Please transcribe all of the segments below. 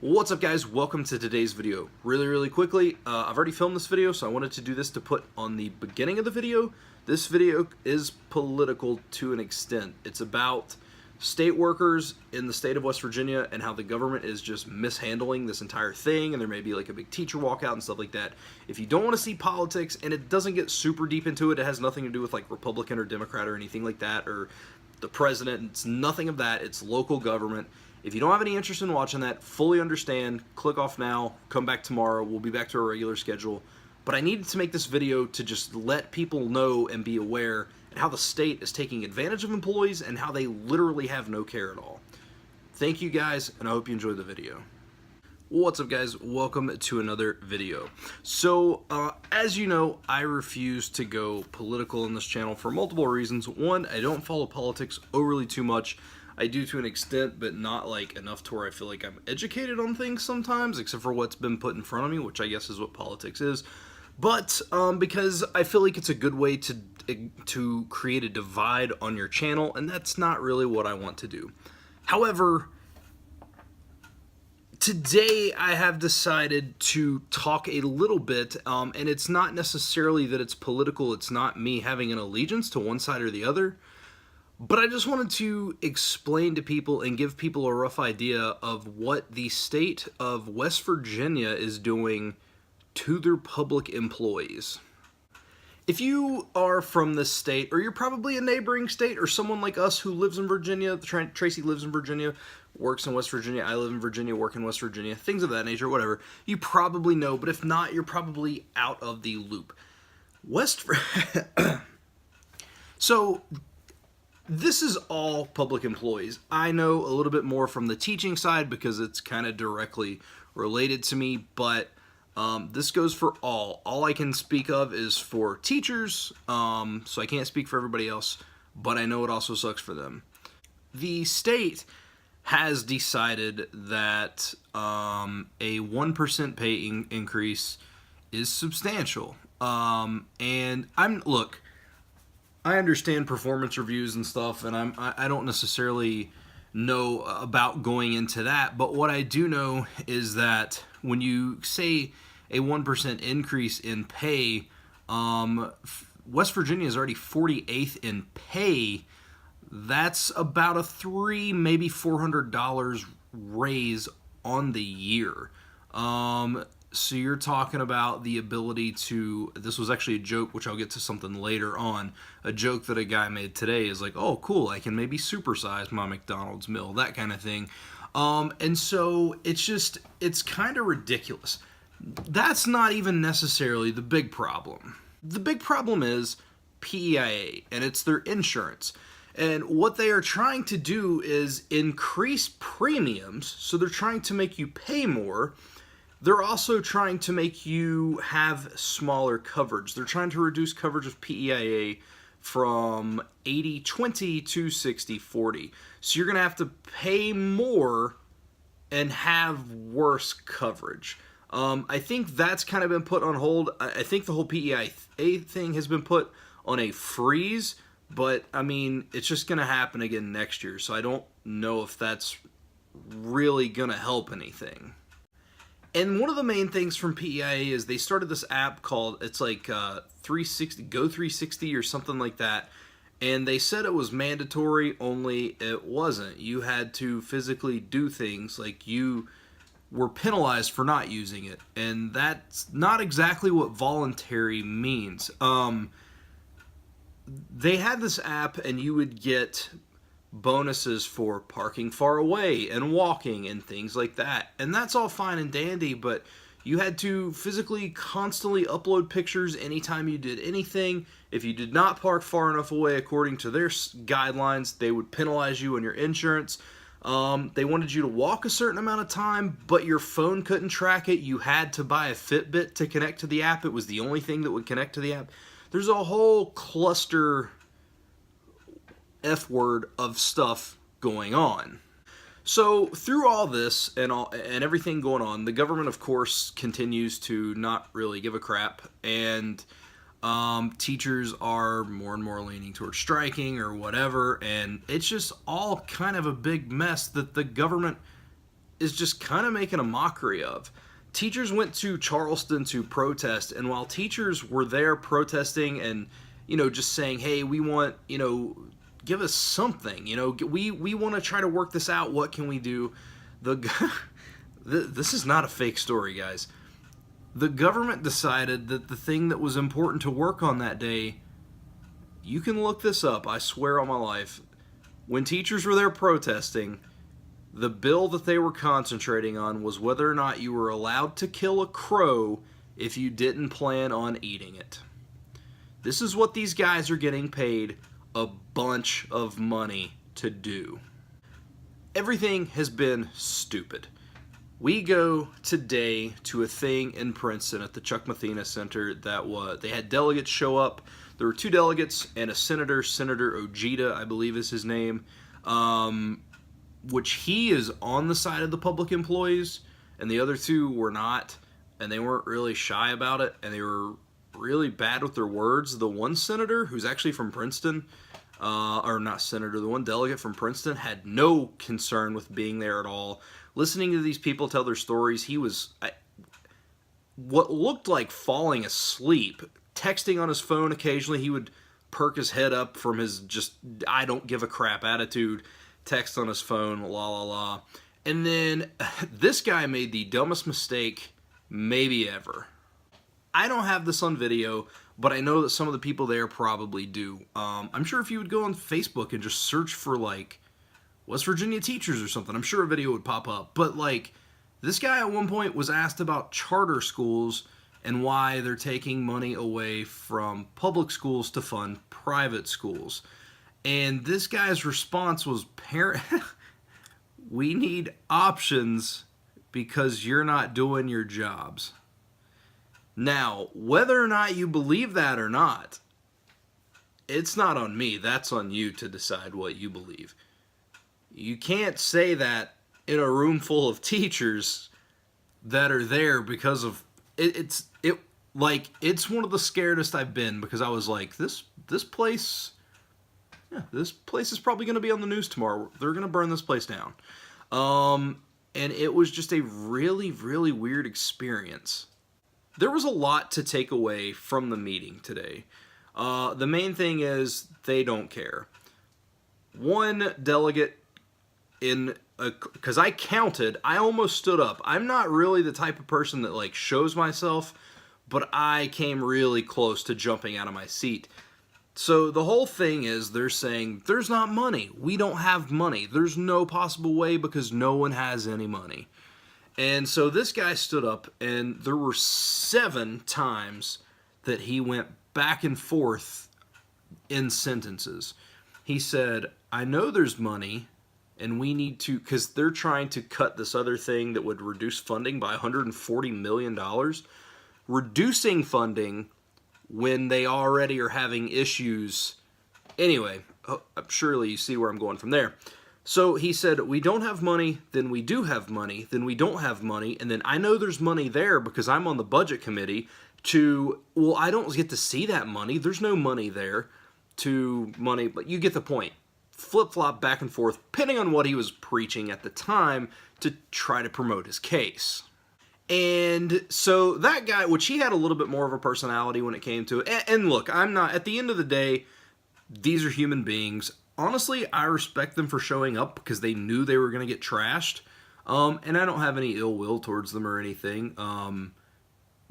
What's up, guys? Welcome to today's video. Really quickly, I've already filmed this video, so I wanted to do this to put on the beginning of the video. This video is political to an extent. It's about state workers in the state of West Virginia and how the government is just mishandling this entire thing, and there may be like a big teacher walkout and stuff like that. If you don't want to see politics, and it doesn't get super deep into it, it has nothing to do with like Republican or Democrat or anything like that, or the president. It's nothing of that. It's local government. If you don't have any interest in watching that, fully understand, click off now, come back tomorrow, we'll be back to our regular schedule. But I needed to make this video to just let people know and be aware and how the state is taking advantage of employees and how they literally have no care at all. Thank you guys, and I hope you enjoyed the video. What's up, guys? Welcome to another video. So, as you know, I refuse to go political in this channel for multiple reasons. One, I don't follow politics overly too much. I do to an extent, but not like enough to where I feel like I'm educated on things sometimes, except for what's been put in front of me, which I guess is what politics is. But because I feel like it's a good way to create a divide on your channel, and that's not really what I want to do. However, today I have decided to talk a little bit, and it's not necessarily that it's political. It's not me having an allegiance to one side or the other. But I just wanted to explain to people and give people a rough idea of what the state of West Virginia is doing to their public employees. If you are from this state, or you're probably a neighboring state, or someone like us who lives in Virginia, Tracy lives in Virginia, works in West Virginia, I live in Virginia, work in West Virginia, things of that nature, whatever, you probably know, but if not, you're probably out of the loop. So, this is all public employees. I know a little bit more from the teaching side because it's kind of directly related to me, but this goes for all. All I can speak of is for teachers, so I can't speak for everybody else, but I know it also sucks for them. The state has decided that a 1% pay increase is substantial. And look, I understand performance reviews and stuff, and I don't necessarily know about going into that, but what I do know is that when you say a 1% increase in pay, West Virginia is already 48th in pay. That's about a $300, maybe $400 raise on the year. So you're talking about the ability to, this was actually a joke, which I'll get to something later on, a joke that a guy made today is like, oh, cool, I can maybe supersize my McDonald's meal, that kind of thing. And so it's kind of ridiculous. That's not even necessarily the big problem. The big problem is PEIA, and it's their insurance. And what they are trying to do is increase premiums, so they're trying to make you pay more. They're also trying to make you have smaller coverage. They're trying to reduce coverage of PEIA from 80-20 to 60-40. So you're going to have to pay more and have worse coverage. I think that's kind of been put on hold. I think the whole PEIA thing has been put on a freeze, but I mean, it's just going to happen again next year. So I don't know if that's really going to help anything. And one of the main things from PEIA is they started this app called, it's like 360, Go 360 or something like that. And they said it was mandatory, only it wasn't. You had to physically do things, like you were penalized for not using it. And that's not exactly what voluntary means. They had this app and you would get bonuses for parking far away and walking and things like that, and that's all fine and dandy, but you had to physically constantly upload pictures anytime you did anything. If you did not park far enough away according to their guidelines, they would penalize you on your insurance. They wanted you to walk a certain amount of time, but your phone couldn't track it. You had to buy a Fitbit to connect to the app. It was the only thing that would connect to the app. There's a whole cluster F word of stuff going on. So through all this and everything going on, the government, of course, continues to not really give a crap, and teachers are more and more leaning towards striking or whatever, and it's just all kind of a big mess that the government is just kind of making a mockery of. Teachers went to Charleston to protest, and while teachers were there protesting and, just saying, hey, we want, give us something, we want to try to work this out. What can we do? This is not a fake story, guys. The government decided that the thing that was important to work on that day, you can look this up, I swear on my life, when teachers were there protesting, the bill that they were concentrating on was whether or not you were allowed to kill a crow if you didn't plan on eating it. This is what these guys are getting paid a bunch of money to do. Everything has been stupid. We go today to a thing in Princeton at the Chuck Mathena Center they had delegates show up. There were 2 delegates and a senator, Senator Ojeda, I believe is his name, which he is on the side of the public employees, and the other 2 were not, and they weren't really shy about it, and they were really bad with their words. The one senator, who's actually from Princeton, or not senator, the one delegate from Princeton, had no concern with being there at all. Listening to these people tell their stories, he was what looked like falling asleep, texting on his phone occasionally. He would perk his head up from his just I don't give a crap attitude, text on his phone, la la la. And then this guy made the dumbest mistake maybe ever. I don't have this on video, but I know that some of the people there probably do. I'm sure if you would go on Facebook and just search for like West Virginia teachers or something, I'm sure a video would pop up. But like, this guy at one point was asked about charter schools and why they're taking money away from public schools to fund private schools. And this guy's response was, we need options because you're not doing your jobs. Now, whether or not you believe that or not, it's not on me. That's on you to decide what you believe. You can't say that in a room full of teachers that are there because of it's one of the scaredest I've been, because I was like, this place is probably going to be on the news tomorrow. They're going to burn this place down. And it was just a really, really weird experience. There was a lot to take away from the meeting today. The main thing is they don't care. One delegate because I counted, I almost stood up. I'm not really the type of person that like shows myself, but I came really close to jumping out of my seat. So the whole thing is they're saying, there's not money. We don't have money. There's no possible way because no one has any money. And so this guy stood up, and there were 7 times that he went back and forth in sentences. He said, I know there's money, and we need to, because they're trying to cut this other thing that would reduce funding by $140 million. Reducing funding when they already are having issues. Anyway, surely you see where I'm going from there. So he said, we don't have money, then we do have money, then we don't have money, and then I know there's money there because I'm on the budget committee well, I don't get to see that money. There's no money there to money, but you get the point. Flip-flop back and forth, depending on what he was preaching at the time to try to promote his case. And so that guy, which he had a little bit more of a personality when it came to it, and look, I'm not, at the end of the day, these are human beings. Honestly, I respect them for showing up because they knew they were going to get trashed. And I don't have any ill will towards them or anything.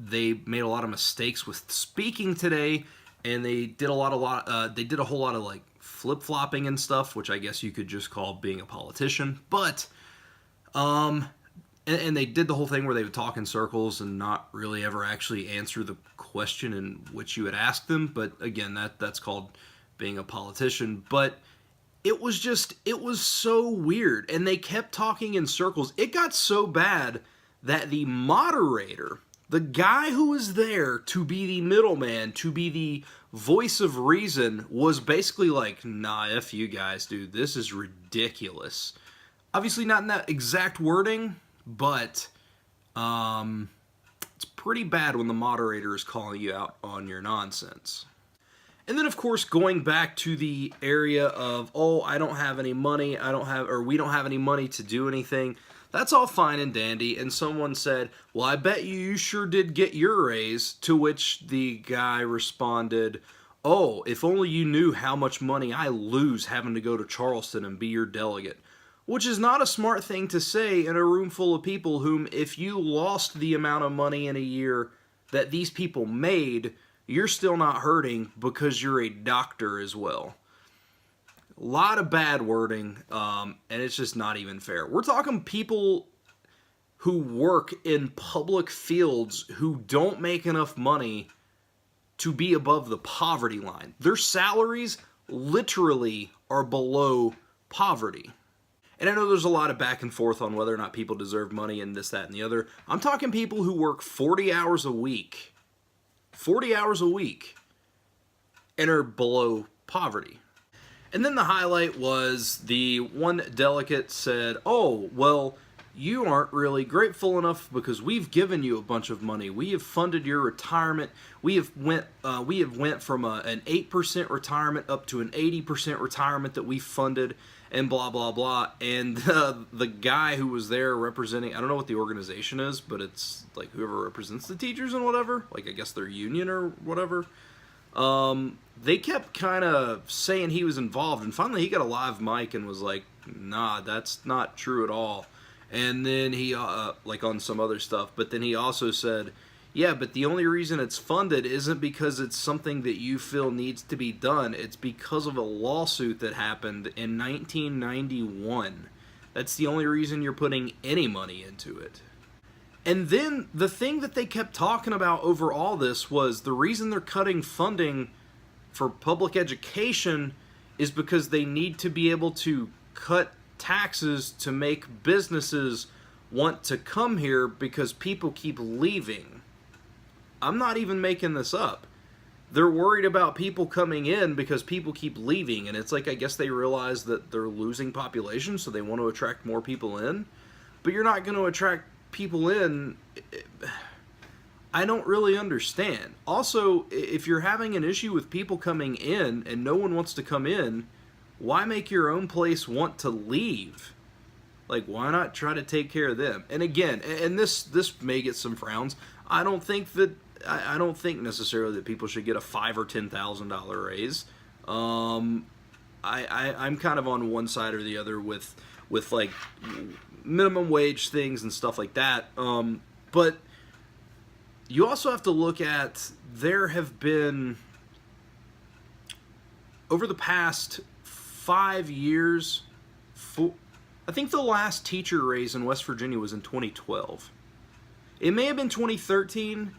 They made a lot of mistakes with speaking today, and they did a whole lot of like flip-flopping and stuff, which I guess you could just call being a politician. But and they did the whole thing where they would talk in circles and not really ever actually answer the question in which you had asked them. But again, that's called being a politician. But it was so weird, and they kept talking in circles. It got so bad that the moderator, the guy who was there to be the middleman, to be the voice of reason, was basically like, nah, F you guys, dude, this is ridiculous. Obviously not in that exact wording, but it's pretty bad when the moderator is calling you out on your nonsense. And then, of course, going back to the area of, oh, I don't have any money, we don't have any money to do anything. That's all fine and dandy. And someone said, well, I bet you sure did get your raise. To which the guy responded, oh, if only you knew how much money I lose having to go to Charleston and be your delegate. Which is not a smart thing to say in a room full of people whom, if you lost the amount of money in a year that these people made, you're still not hurting because you're a doctor as well. A lot of bad wording, and it's just not even fair. We're talking people who work in public fields who don't make enough money to be above the poverty line. Their salaries literally are below poverty. And I know there's a lot of back and forth on whether or not people deserve money and this, that, and the other. I'm talking people who work 40 hours a week. 40 hours a week. And are below poverty. And then the highlight was the one delegate said, oh, well, you aren't really grateful enough because we've given you a bunch of money. We have funded your retirement. We have went from an 8% retirement up to an 80% retirement that we funded, and blah, blah, blah. And the guy who was there representing, I don't know what the organization is, but it's like whoever represents the teachers and whatever, like I guess their union or whatever. They kept kind of saying he was involved, and finally he got a live mic and was like, nah, that's not true at all. And then he, like on some other stuff, but then he also said, yeah, but the only reason it's funded isn't because it's something that you feel needs to be done. It's because of a lawsuit that happened in 1991. That's the only reason you're putting any money into it. And then the thing that they kept talking about over all this was the reason they're cutting funding for public education is because they need to be able to cut taxes to make businesses want to come here because people keep leaving. I'm not even making this up. They're worried about people coming in because people keep leaving, and it's like I guess they realize that they're losing population, so they want to attract more people in. But you're not going to attract people in. I don't really understand. Also, if you're having an issue with people coming in and no one wants to come in, why make your own place want to leave? Like, why not try to take care of them? And again, and this may get some frowns. I don't think necessarily that people should get a $5,000 or $10,000 raise. I'm kind of on one side or the other with like minimum wage things and stuff like that. But you also have to look at, there have been, over the past 5 years, I think the last teacher raise in West Virginia was in 2012. It may have been 2013,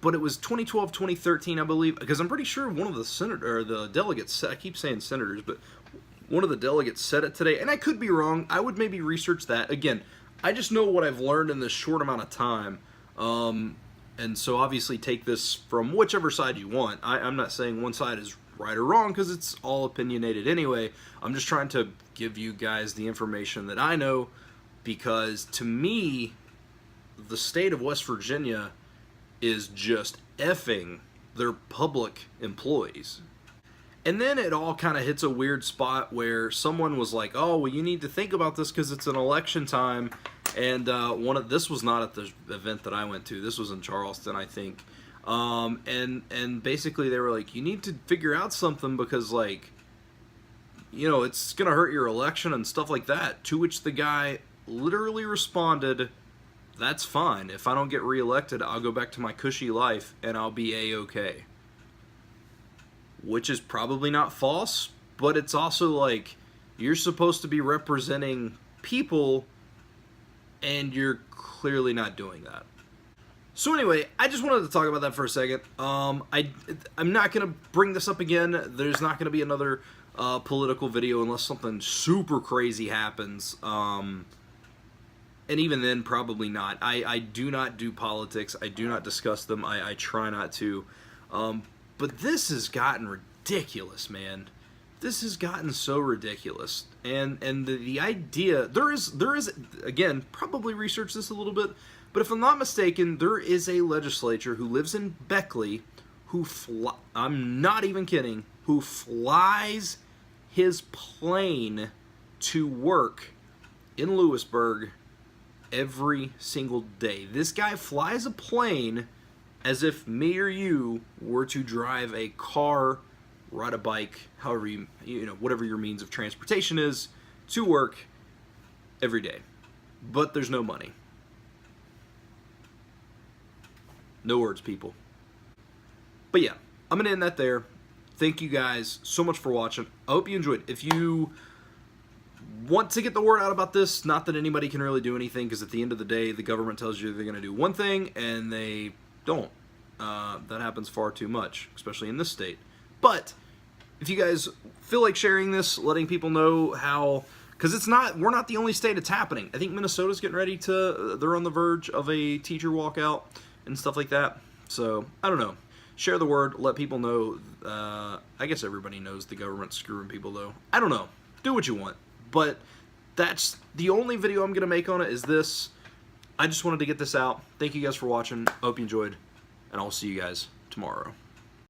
but it was 2012, 2013, I believe, because I'm pretty sure one of the delegates, I keep saying senators, but one of the delegates said it today, and I could be wrong. I would maybe research that. Again, I just know what I've learned in this short amount of time, and so obviously take this from whichever side you want. I'm not saying one side is right or wrong because it's all opinionated anyway. I'm just trying to give you guys the information that I know, because to me, the state of West Virginia is just effing their public employees. And then it all kind of hits a weird spot where someone was like, oh, well, you need to think about this because it's an election time. And this was not at the event that I went to. This was in Charleston, I think. And basically they were like, you need to figure out something because, like, you know, it's going to hurt your election and stuff like that. To which the guy literally responded, that's fine. If I don't get reelected, I'll go back to my cushy life and I'll be A-okay. Which is probably not false, but it's also like, you're supposed to be representing people and you're clearly not doing that. So anyway, I just wanted to talk about that for a second. I'm not going to bring this up again. There's not going to be another political video unless something super crazy happens. And even then, probably not. I do not do politics. I do not discuss them. I try not to. But this has gotten ridiculous, man. This has gotten so ridiculous. And the idea, there is again, probably research this a little bit, but if I'm not mistaken, there is a legislature who lives in Beckley who I'm not even kidding, who flies his plane to work in Lewisburg every single day. This guy flies a plane as if me or you were to drive a car, ride a bike, however you know, whatever your means of transportation is, to work every day. But there's no money. No words, people. But yeah, I'm going to end that there. Thank you guys so much for watching. I hope you enjoyed. If you want to get the word out about this, not that anybody can really do anything, because at the end of the day, the government tells you they're going to do one thing, and they don't. That happens far too much, especially in this state. But if you guys feel like sharing this, letting people know how, because we're not the only state it's happening. I think Minnesota's getting ready they're on the verge of a teacher walkout and stuff like that. So, I don't know. Share the word, let people know. I guess everybody knows the government's screwing people, though. I don't know. Do what you want. But that's the only video I'm going to make on it is this. I just wanted to get this out. Thank you guys for watching. I hope you enjoyed, and I'll see you guys tomorrow.